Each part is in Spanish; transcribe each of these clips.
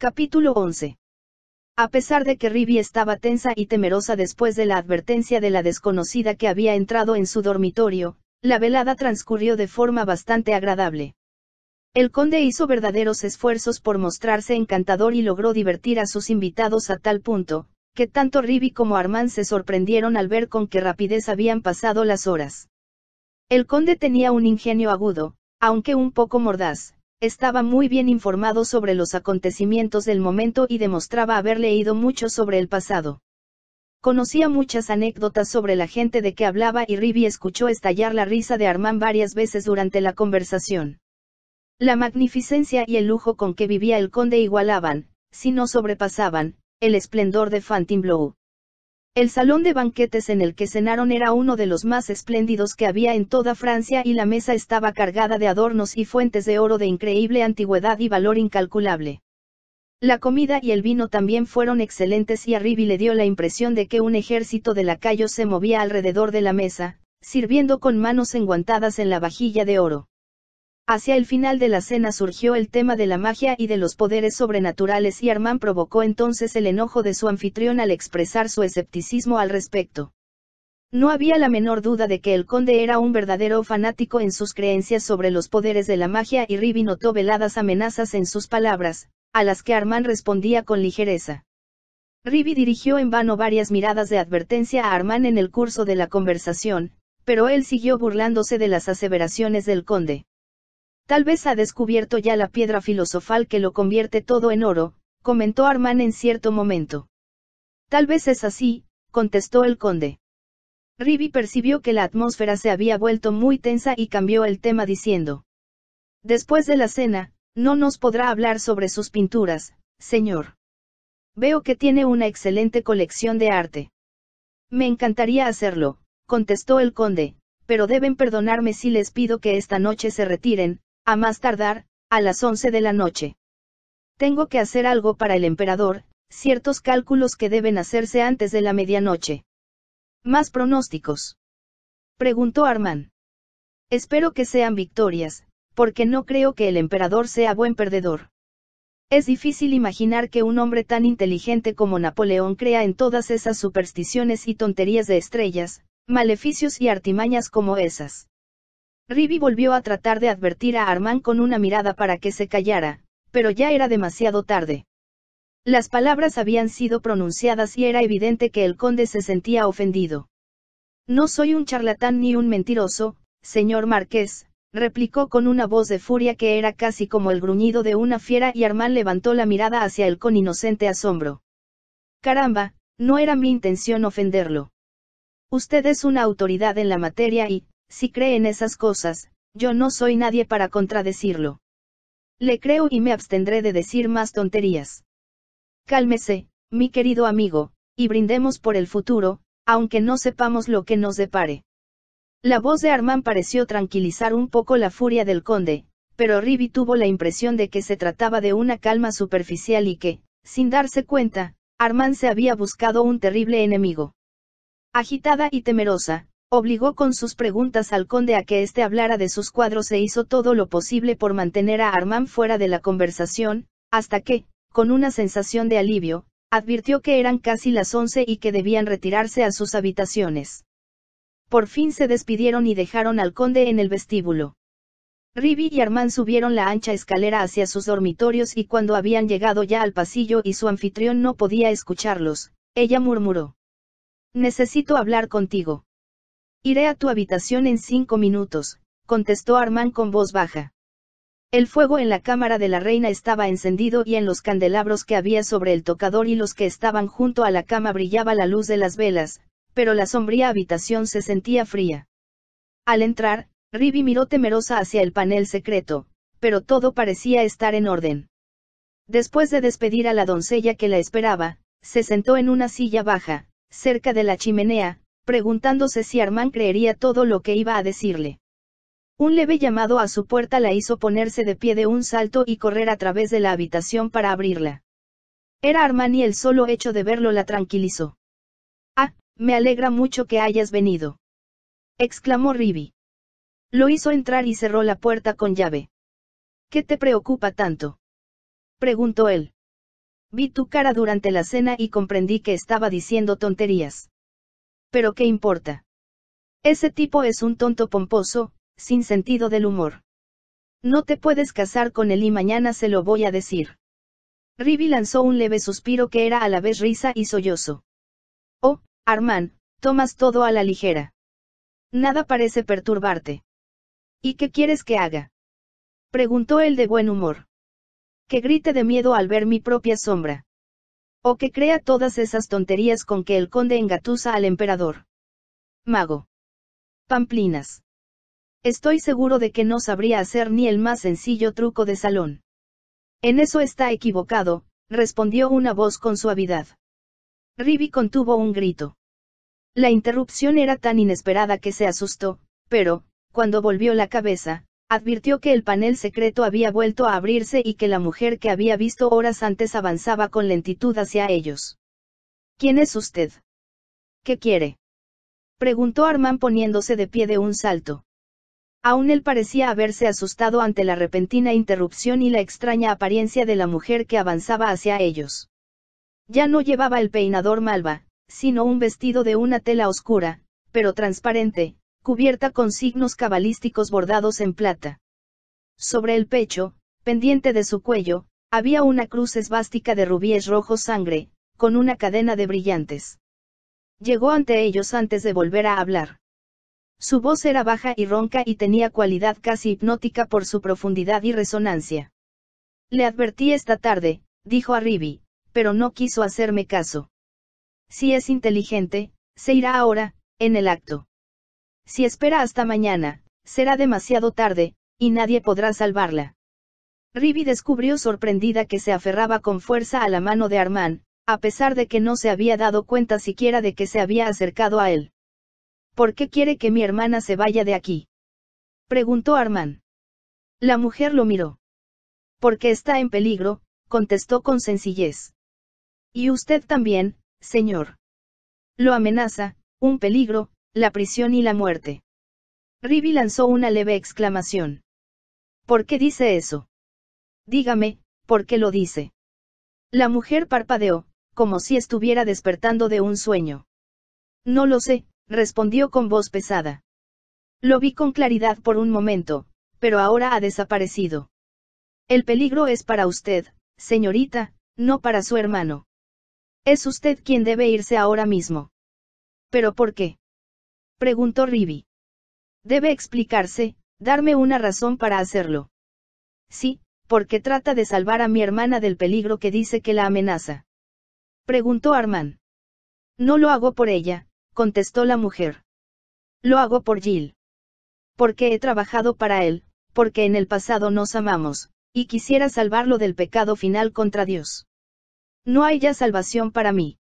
Capítulo 11. A pesar de que Ribby estaba tensa y temerosa después de la advertencia de la desconocida que había entrado en su dormitorio, la velada transcurrió de forma bastante agradable. El conde hizo verdaderos esfuerzos por mostrarse encantador y logró divertir a sus invitados a tal punto, que tanto Ribby como Armand se sorprendieron al ver con qué rapidez habían pasado las horas. El conde tenía un ingenio agudo, aunque un poco mordaz. Estaba muy bien informado sobre los acontecimientos del momento y demostraba haber leído mucho sobre el pasado. Conocía muchas anécdotas sobre la gente de que hablaba y Ribby escuchó estallar la risa de Armand varias veces durante la conversación. La magnificencia y el lujo con que vivía el conde igualaban, si no sobrepasaban, el esplendor de Fontainebleau. El salón de banquetes en el que cenaron era uno de los más espléndidos que había en toda Francia y la mesa estaba cargada de adornos y fuentes de oro de increíble antigüedad y valor incalculable. La comida y el vino también fueron excelentes y a Ribby le dio la impresión de que un ejército de lacayos se movía alrededor de la mesa, sirviendo con manos enguantadas en la vajilla de oro. Hacia el final de la cena surgió el tema de la magia y de los poderes sobrenaturales y Armand provocó entonces el enojo de su anfitrión al expresar su escepticismo al respecto. No había la menor duda de que el conde era un verdadero fanático en sus creencias sobre los poderes de la magia y Ribby notó veladas amenazas en sus palabras, a las que Armand respondía con ligereza. Ribby dirigió en vano varias miradas de advertencia a Armand en el curso de la conversación, pero él siguió burlándose de las aseveraciones del conde. Tal vez ha descubierto ya la piedra filosofal que lo convierte todo en oro, comentó Armand en cierto momento. Tal vez es así, contestó el conde. Ribby percibió que la atmósfera se había vuelto muy tensa y cambió el tema diciendo: Después de la cena, no nos podrá hablar sobre sus pinturas, señor. Veo que tiene una excelente colección de arte. Me encantaría hacerlo, contestó el conde, pero deben perdonarme si les pido que esta noche se retiren, a más tardar, a las 11 de la noche. Tengo que hacer algo para el emperador, ciertos cálculos que deben hacerse antes de la medianoche. ¿Más pronósticos?, preguntó Armand. Espero que sean victorias, porque no creo que el emperador sea buen perdedor. Es difícil imaginar que un hombre tan inteligente como Napoleón crea en todas esas supersticiones y tonterías de estrellas, maleficios y artimañas como esas. Ribby volvió a tratar de advertir a Armand con una mirada para que se callara, pero ya era demasiado tarde. Las palabras habían sido pronunciadas y era evidente que el conde se sentía ofendido. No soy un charlatán ni un mentiroso, señor marqués, replicó con una voz de furia que era casi como el gruñido de una fiera y Armand levantó la mirada hacia él con inocente asombro. Caramba, no era mi intención ofenderlo. Usted es una autoridad en la materia y, si cree en esas cosas, yo no soy nadie para contradecirlo. Le creo y me abstendré de decir más tonterías. Cálmese, mi querido amigo, y brindemos por el futuro, aunque no sepamos lo que nos depare. La voz de Armand pareció tranquilizar un poco la furia del conde, pero Ribby tuvo la impresión de que se trataba de una calma superficial y que, sin darse cuenta, Armand se había buscado un terrible enemigo. Agitada y temerosa, obligó con sus preguntas al conde a que éste hablara de sus cuadros e hizo todo lo posible por mantener a Armand fuera de la conversación, hasta que, con una sensación de alivio, advirtió que eran casi las 11 y que debían retirarse a sus habitaciones. Por fin se despidieron y dejaron al conde en el vestíbulo. Ribby y Armand subieron la ancha escalera hacia sus dormitorios y cuando habían llegado ya al pasillo y su anfitrión no podía escucharlos, ella murmuró: Necesito hablar contigo. Iré a tu habitación en 5 minutos, contestó Armand con voz baja. El fuego en la cámara de la reina estaba encendido y en los candelabros que había sobre el tocador y los que estaban junto a la cama brillaba la luz de las velas, pero la sombría habitación se sentía fría. Al entrar, Ribby miró temerosa hacia el panel secreto, pero todo parecía estar en orden. Después de despedir a la doncella que la esperaba, se sentó en una silla baja, cerca de la chimenea, preguntándose si Armand creería todo lo que iba a decirle. Un leve llamado a su puerta la hizo ponerse de pie de un salto y correr a través de la habitación para abrirla. Era Armand y el solo hecho de verlo la tranquilizó. «Ah, me alegra mucho que hayas venido», exclamó Ribby. Lo hizo entrar y cerró la puerta con llave. «¿Qué te preocupa tanto?», preguntó él. Vi tu cara durante la cena y comprendí que estaba diciendo tonterías. Pero ¿qué importa? Ese tipo es un tonto pomposo, sin sentido del humor. No te puedes casar con él y mañana se lo voy a decir. Ribby lanzó un leve suspiro que era a la vez risa y sollozo. Oh, Armand, tomas todo a la ligera. Nada parece perturbarte. ¿Y qué quieres que haga? Preguntó él de buen humor. Que grite de miedo al ver mi propia sombra. O que crea todas esas tonterías con que el conde engatusa al emperador. Mago. Pamplinas. Estoy seguro de que no sabría hacer ni el más sencillo truco de salón. En eso está equivocado, respondió una voz con suavidad. Ribby contuvo un grito. La interrupción era tan inesperada que se asustó, pero, cuando volvió la cabeza, advirtió que el panel secreto había vuelto a abrirse y que la mujer que había visto horas antes avanzaba con lentitud hacia ellos. ¿Quién es usted? ¿Qué quiere? Preguntó Armand poniéndose de pie de un salto. Aún él parecía haberse asustado ante la repentina interrupción y la extraña apariencia de la mujer que avanzaba hacia ellos. Ya no llevaba el peinador malva, sino un vestido de una tela oscura, pero transparente, cubierta con signos cabalísticos bordados en plata. Sobre el pecho, pendiente de su cuello, había una cruz esvástica de rubíes rojos sangre, con una cadena de brillantes. Llegó ante ellos antes de volver a hablar. Su voz era baja y ronca y tenía cualidad casi hipnótica por su profundidad y resonancia. Le advertí esta tarde, dijo a Ribby, pero no quiso hacerme caso. Si es inteligente, se irá ahora, en el acto. Si espera hasta mañana, será demasiado tarde, y nadie podrá salvarla. Ribby descubrió sorprendida que se aferraba con fuerza a la mano de Armand, a pesar de que no se había dado cuenta siquiera de que se había acercado a él. ¿Por qué quiere que mi hermana se vaya de aquí? Preguntó Armand. La mujer lo miró. Porque está en peligro, contestó con sencillez. Y usted también, señor. Lo amenaza, un peligro, la prisión y la muerte. Ribby lanzó una leve exclamación. ¿Por qué dice eso? Dígame, ¿por qué lo dice? La mujer parpadeó, como si estuviera despertando de un sueño. No lo sé, respondió con voz pesada. Lo vi con claridad por un momento, pero ahora ha desaparecido. El peligro es para usted, señorita, no para su hermano. Es usted quien debe irse ahora mismo. ¿Pero por qué? Preguntó Ribby. Debe explicarse, darme una razón para hacerlo. Sí, porque trata de salvar a mi hermana del peligro que dice que la amenaza. Preguntó Armand. No lo hago por ella, contestó la mujer. Lo hago por Jill. Porque he trabajado para él, porque en el pasado nos amamos, y quisiera salvarlo del pecado final contra Dios. No hay ya salvación para mí.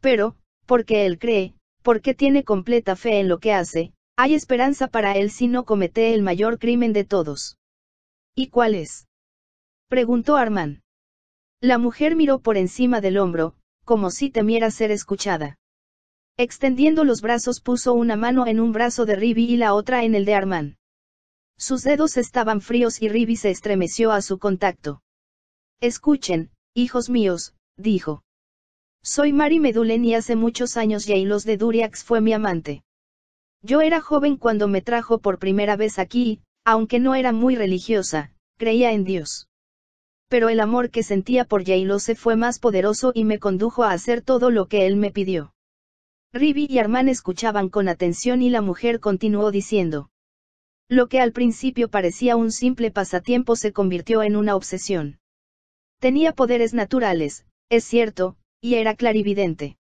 Pero, porque él cree, porque tiene completa fe en lo que hace, hay esperanza para él si no comete el mayor crimen de todos. ¿Y cuál es? Preguntó Armand. La mujer miró por encima del hombro, como si temiera ser escuchada. Extendiendo los brazos puso una mano en un brazo de Ribby y la otra en el de Armand. Sus dedos estaban fríos y Ribby se estremeció a su contacto. Escuchen, hijos míos, dijo. Soy Mary Medulen y hace muchos años Yailos de Duriax fue mi amante. Yo era joven cuando me trajo por primera vez aquí y, aunque no era muy religiosa, creía en Dios. Pero el amor que sentía por Yailose fue más poderoso y me condujo a hacer todo lo que él me pidió. Ribby y Armand escuchaban con atención y la mujer continuó diciendo. Lo que al principio parecía un simple pasatiempo se convirtió en una obsesión. Tenía poderes naturales, es cierto, y era clarividente.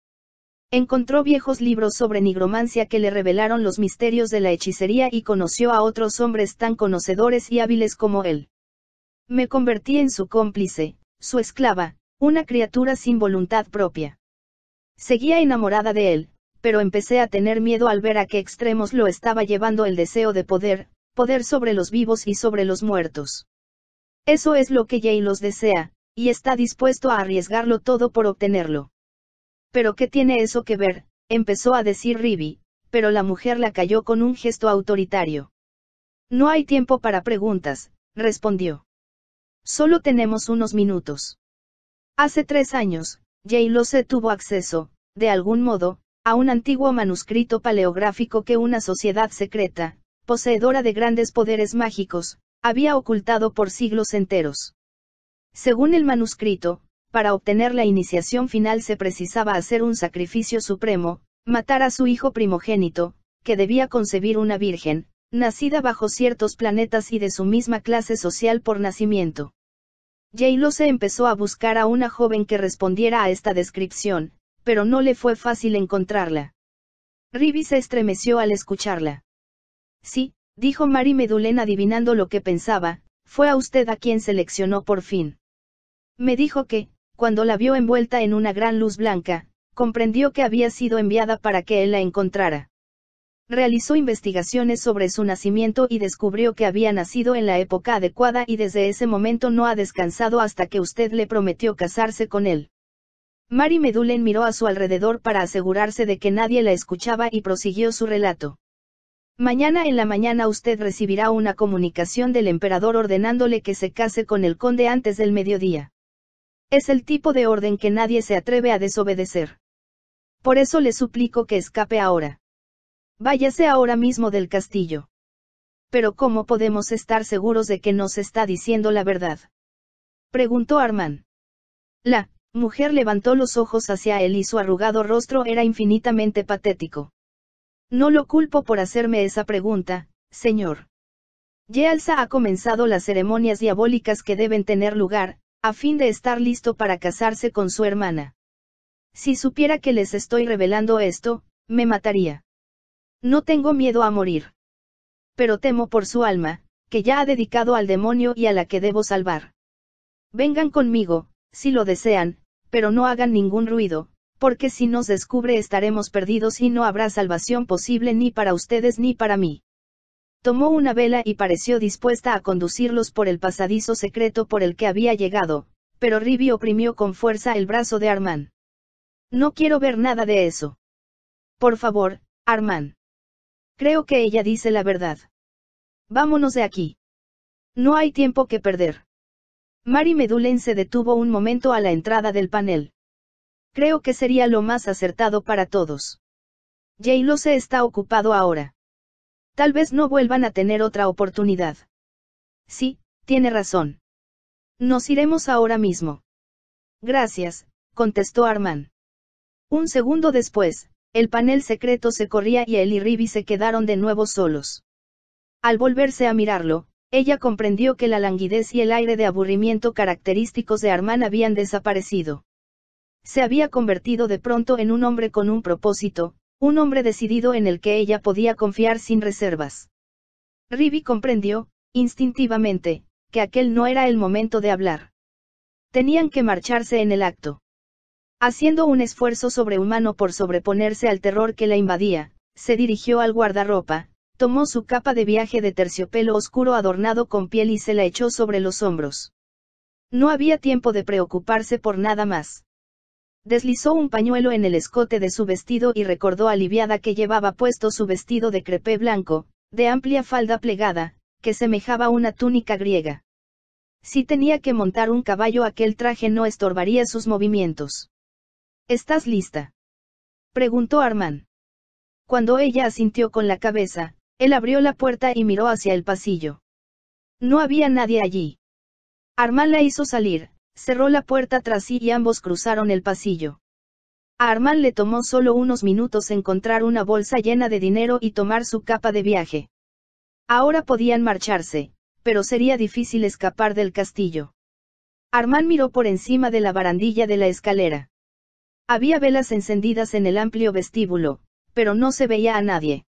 Encontró viejos libros sobre nigromancia que le revelaron los misterios de la hechicería y conoció a otros hombres tan conocedores y hábiles como él. Me convertí en su cómplice, su esclava, una criatura sin voluntad propia. Seguía enamorada de él, pero empecé a tener miedo al ver a qué extremos lo estaba llevando el deseo de poder sobre los vivos y sobre los muertos. Eso es lo que Yailos desea, y está dispuesto a arriesgarlo todo por obtenerlo. ¿Pero qué tiene eso que ver?, empezó a decir Ribby, pero la mujer la calló con un gesto autoritario. No hay tiempo para preguntas, respondió. Solo tenemos unos minutos. Hace 3 años, J-Lo tuvo acceso, de algún modo, a un antiguo manuscrito paleográfico que una sociedad secreta, poseedora de grandes poderes mágicos, había ocultado por siglos enteros. Según el manuscrito, para obtener la iniciación final se precisaba hacer un sacrificio supremo, matar a su hijo primogénito, que debía concebir una virgen, nacida bajo ciertos planetas y de su misma clase social por nacimiento. J-Lo empezó a buscar a una joven que respondiera a esta descripción, pero no le fue fácil encontrarla. Ribby se estremeció al escucharla. Sí, dijo Mary Medulén adivinando lo que pensaba, fue a usted a quien seleccionó por fin. Me dijo que, cuando la vio envuelta en una gran luz blanca, comprendió que había sido enviada para que él la encontrara. Realizó investigaciones sobre su nacimiento y descubrió que había nacido en la época adecuada y desde ese momento no ha descansado hasta que usted le prometió casarse con él. Mary Medulén miró a su alrededor para asegurarse de que nadie la escuchaba y prosiguió su relato. Mañana en la mañana usted recibirá una comunicación del emperador ordenándole que se case con el conde antes del mediodía. Es el tipo de orden que nadie se atreve a desobedecer. Por eso le suplico que escape ahora. Váyase ahora mismo del castillo. Pero ¿cómo podemos estar seguros de que nos está diciendo la verdad?, preguntó Armand. La mujer levantó los ojos hacia él y su arrugado rostro era infinitamente patético. No lo culpo por hacerme esa pregunta, señor. Yealsa ha comenzado las ceremonias diabólicas que deben tener lugar, a fin de estar listo para casarse con su hermana. Si supiera que les estoy revelando esto, me mataría. No tengo miedo a morir. Pero temo por su alma, que ya ha dedicado al demonio y a la que debo salvar. Vengan conmigo, si lo desean, pero no hagan ningún ruido, porque si nos descubre estaremos perdidos y no habrá salvación posible ni para ustedes ni para mí. Tomó una vela y pareció dispuesta a conducirlos por el pasadizo secreto por el que había llegado, pero Ribby oprimió con fuerza el brazo de Armand. No quiero ver nada de eso. Por favor, Armand. Creo que ella dice la verdad. Vámonos de aquí. No hay tiempo que perder. Mary Medulén se detuvo un momento a la entrada del panel. Creo que sería lo más acertado para todos. J-Lo está ocupado ahora. Tal vez no vuelvan a tener otra oportunidad. Sí, tiene razón. Nos iremos ahora mismo. Gracias, contestó Armand. Un segundo después, el panel secreto se corría y él y Ribby se quedaron de nuevo solos. Al volverse a mirarlo, ella comprendió que la languidez y el aire de aburrimiento característicos de Armand habían desaparecido. Se había convertido de pronto en un hombre con un propósito, un hombre decidido en el que ella podía confiar sin reservas. Ribby comprendió, instintivamente, que aquel no era el momento de hablar. Tenían que marcharse en el acto. Haciendo un esfuerzo sobrehumano por sobreponerse al terror que la invadía, se dirigió al guardarropa, tomó su capa de viaje de terciopelo oscuro adornado con piel y se la echó sobre los hombros. No había tiempo de preocuparse por nada más. Deslizó un pañuelo en el escote de su vestido y recordó aliviada que llevaba puesto su vestido de crepé blanco, de amplia falda plegada, que semejaba una túnica griega. Si tenía que montar un caballo aquel traje no estorbaría sus movimientos. ¿Estás lista?, preguntó Armand. Cuando ella asintió con la cabeza, él abrió la puerta y miró hacia el pasillo. No había nadie allí. Armand la hizo salir, cerró la puerta tras sí y ambos cruzaron el pasillo. A Armand le tomó solo unos minutos encontrar una bolsa llena de dinero y tomar su capa de viaje. Ahora podían marcharse, pero sería difícil escapar del castillo. Armand miró por encima de la barandilla de la escalera. Había velas encendidas en el amplio vestíbulo, pero no se veía a nadie.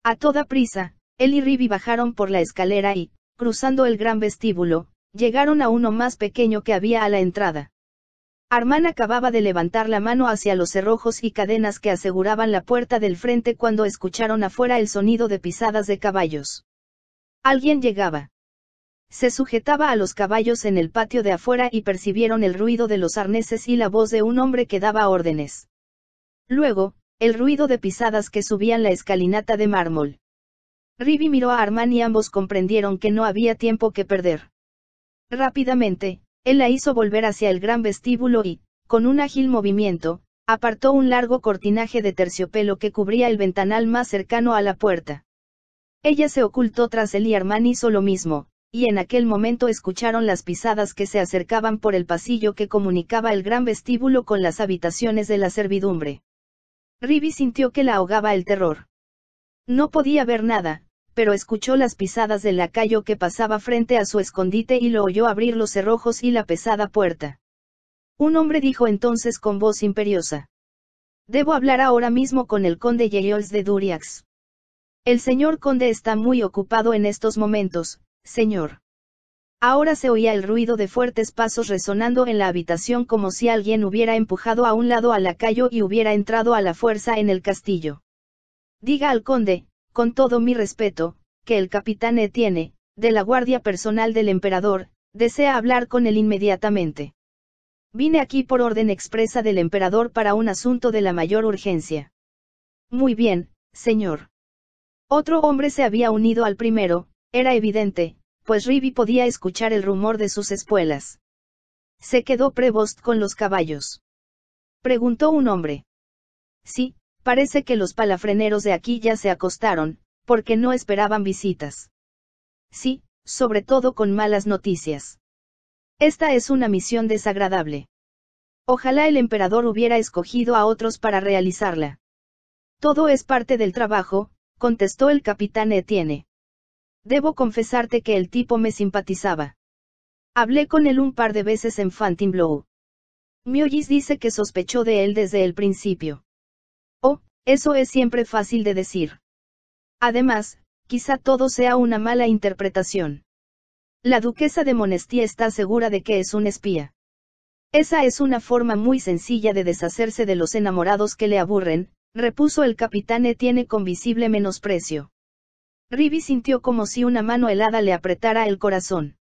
A toda prisa, él y Ribby bajaron por la escalera y, cruzando el gran vestíbulo, llegaron a uno más pequeño que había a la entrada. Armand acababa de levantar la mano hacia los cerrojos y cadenas que aseguraban la puerta del frente cuando escucharon afuera el sonido de pisadas de caballos. Alguien llegaba. Se sujetaba a los caballos en el patio de afuera y percibieron el ruido de los arneses y la voz de un hombre que daba órdenes. Luego, el ruido de pisadas que subían la escalinata de mármol. Ribby miró a Armand y ambos comprendieron que no había tiempo que perder. Rápidamente, Él la hizo volver hacia el gran vestíbulo y, con un ágil movimiento, apartó un largo cortinaje de terciopelo que cubría el ventanal más cercano a la puerta. Ella se ocultó tras él y Armand hizo lo mismo, y en aquel momento escucharon las pisadas que se acercaban por el pasillo que comunicaba el gran vestíbulo con las habitaciones de la servidumbre. Rivi sintió que la ahogaba el terror. No podía ver nada, pero escuchó las pisadas del lacayo que pasaba frente a su escondite y lo oyó abrir los cerrojos y la pesada puerta. Un hombre dijo entonces con voz imperiosa: «Debo hablar ahora mismo con el conde Yeols de Duriax». «El señor conde está muy ocupado en estos momentos, señor». Ahora se oía el ruido de fuertes pasos resonando en la habitación como si alguien hubiera empujado a un lado al lacayo y hubiera entrado a la fuerza en el castillo. «Diga al conde, con todo mi respeto, que el capitán Etienne, de la guardia personal del emperador, desea hablar con él inmediatamente. Vine aquí por orden expresa del emperador para un asunto de la mayor urgencia». «Muy bien, señor». Otro hombre se había unido al primero, era evidente, pues Rivi podía escuchar el rumor de sus espuelas. «¿Se quedó Prevost con los caballos?», preguntó un hombre. «Sí, parece que los palafreneros de aquí ya se acostaron, porque no esperaban visitas». «Sí, sobre todo con malas noticias. Esta es una misión desagradable. Ojalá el emperador hubiera escogido a otros para realizarla». «Todo es parte del trabajo», contestó el capitán Etienne. «Debo confesarte que el tipo me simpatizaba. Hablé con él un par de veces en Fontainebleau. Miollis dice que sospechó de él desde el principio». «Oh, eso es siempre fácil de decir. Además, quizá todo sea una mala interpretación. La duquesa de Monesty está segura de que es un espía. Esa es una forma muy sencilla de deshacerse de los enamorados que le aburren», repuso el capitán Etienne con visible menosprecio. Rivi sintió como si una mano helada le apretara el corazón.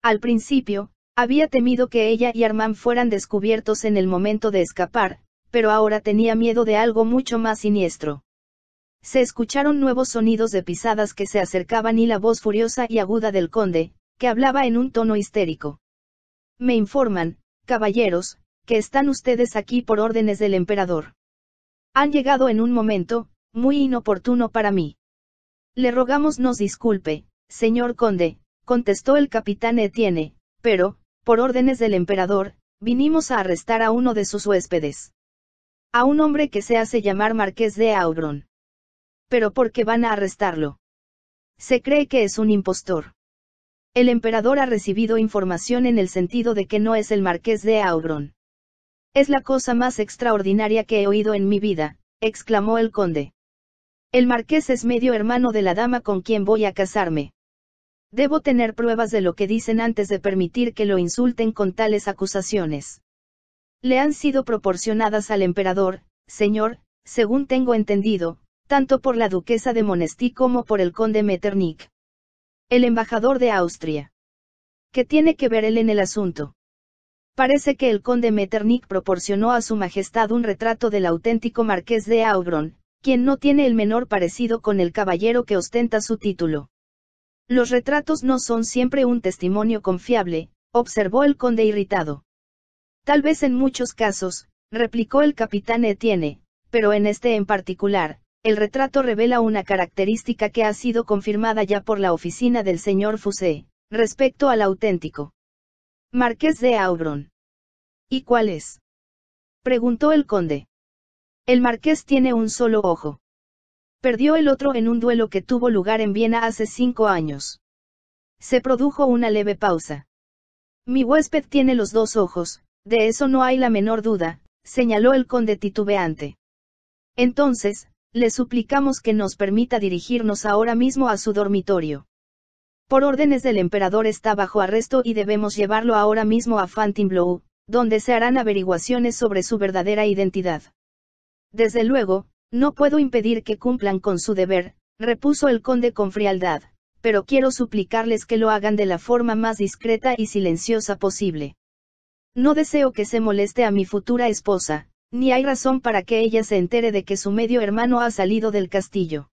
Al principio, había temido que ella y Armand fueran descubiertos en el momento de escapar, pero ahora tenía miedo de algo mucho más siniestro. Se escucharon nuevos sonidos de pisadas que se acercaban y la voz furiosa y aguda del conde, que hablaba en un tono histérico. «Me informan, caballeros, que están ustedes aquí por órdenes del emperador. Han llegado en un momento, muy inoportuno para mí. Le rogamos nos disculpe, señor conde», contestó el capitán Etienne, «pero, por órdenes del emperador, vinimos a arrestar a uno de sus huéspedes. A un hombre que se hace llamar Marqués de Augron». «¿Pero por qué van a arrestarlo?». «Se cree que es un impostor. El emperador ha recibido información en el sentido de que no es el Marqués de Augron». «Es la cosa más extraordinaria que he oído en mi vida», exclamó el conde. «El marqués es medio hermano de la dama con quien voy a casarme. Debo tener pruebas de lo que dicen antes de permitir que lo insulten con tales acusaciones. Le han sido proporcionadas al emperador, señor, según tengo entendido, tanto por la duquesa de Monesty como por el conde Metternich. El embajador de Austria. ¿Qué tiene que ver él en el asunto?». «Parece que el conde Metternich proporcionó a su majestad un retrato del auténtico marqués de Augron, quien no tiene el menor parecido con el caballero que ostenta su título». «Los retratos no son siempre un testimonio confiable», observó el conde irritado. «Tal vez en muchos casos», replicó el capitán Etienne, «pero en este en particular, el retrato revela una característica que ha sido confirmada ya por la oficina del señor Fusé, respecto al auténtico Marqués de Augron». «¿Y cuál es?», preguntó el conde. «El marqués tiene un solo ojo. Perdió el otro en un duelo que tuvo lugar en Viena hace 5 años». Se produjo una leve pausa. «Mi huésped tiene los 2 ojos, de eso no hay la menor duda», señaló el conde titubeante. «Entonces, le suplicamos que nos permita dirigirnos ahora mismo a su dormitorio. Por órdenes del emperador está bajo arresto y debemos llevarlo ahora mismo a Fontainebleau, donde se harán averiguaciones sobre su verdadera identidad». «Desde luego, no puedo impedir que cumplan con su deber», repuso el conde con frialdad, «pero quiero suplicarles que lo hagan de la forma más discreta y silenciosa posible. No deseo que se moleste a mi futura esposa, ni hay razón para que ella se entere de que su medio hermano ha salido del castillo.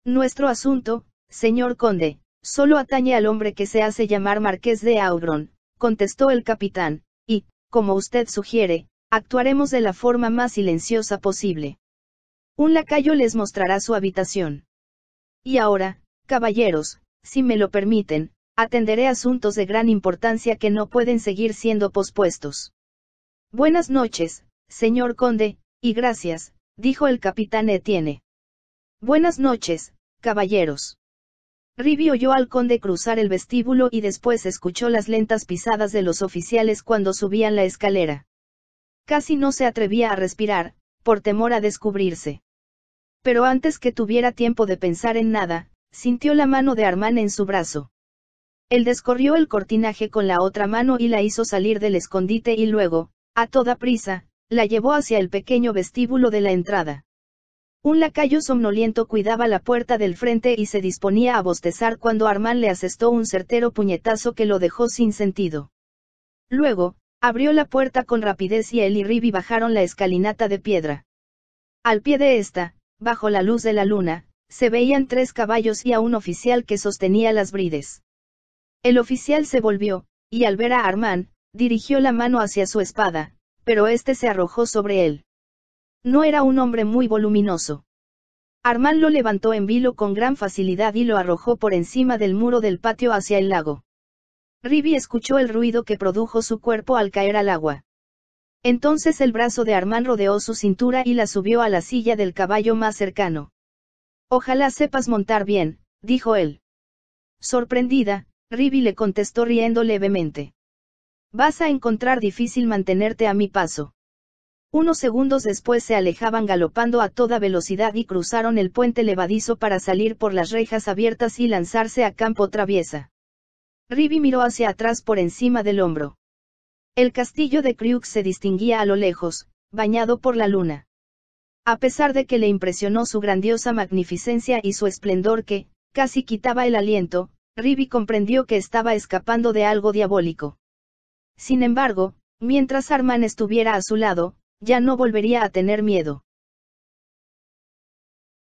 Nuestro asunto, señor conde, solo atañe al hombre que se hace llamar Marqués de Augron, contestó el capitán, y, como usted sugiere, actuaremos de la forma más silenciosa posible. Un lacayo les mostrará su habitación. Y ahora, caballeros, si me lo permiten, atenderé asuntos de gran importancia que no pueden seguir siendo pospuestos. Buenas noches, señor conde, y gracias, dijo el capitán Etienne. Buenas noches, caballeros. Rivi oyó al conde cruzar el vestíbulo y después escuchó las lentas pisadas de los oficiales cuando subían la escalera. Casi no se atrevía a respirar, por temor a descubrirse. Pero antes que tuviera tiempo de pensar en nada, sintió la mano de Armand en su brazo. Él descorrió el cortinaje con la otra mano y la hizo salir del escondite y luego, a toda prisa, la llevó hacia el pequeño vestíbulo de la entrada. Un lacayo somnoliento cuidaba la puerta del frente y se disponía a bostezar cuando Armand le asestó un certero puñetazo que lo dejó sin sentido. Luego, abrió la puerta con rapidez y él y Rivi bajaron la escalinata de piedra. Al pie de esta, bajo la luz de la luna, se veían 3 caballos y a un oficial que sostenía las brides. El oficial se volvió, y al ver a Armand, dirigió la mano hacia su espada, pero este se arrojó sobre él. No era un hombre muy voluminoso. Armand lo levantó en vilo con gran facilidad y lo arrojó por encima del muro del patio hacia el lago. Rivi escuchó el ruido que produjo su cuerpo al caer al agua. Entonces el brazo de Armand rodeó su cintura y la subió a la silla del caballo más cercano. Ojalá sepas montar bien, dijo él. Sorprendida, Rivi le contestó riendo levemente. Vas a encontrar difícil mantenerte a mi paso. Unos segundos después se alejaban galopando a toda velocidad y cruzaron el puente levadizo para salir por las rejas abiertas y lanzarse a campo traviesa. Rivi miró hacia atrás por encima del hombro. El castillo de Crux se distinguía a lo lejos, bañado por la luna. A pesar de que le impresionó su grandiosa magnificencia y su esplendor que, casi quitaba el aliento, Rivi comprendió que estaba escapando de algo diabólico. Sin embargo, mientras Armand estuviera a su lado, ya no volvería a tener miedo.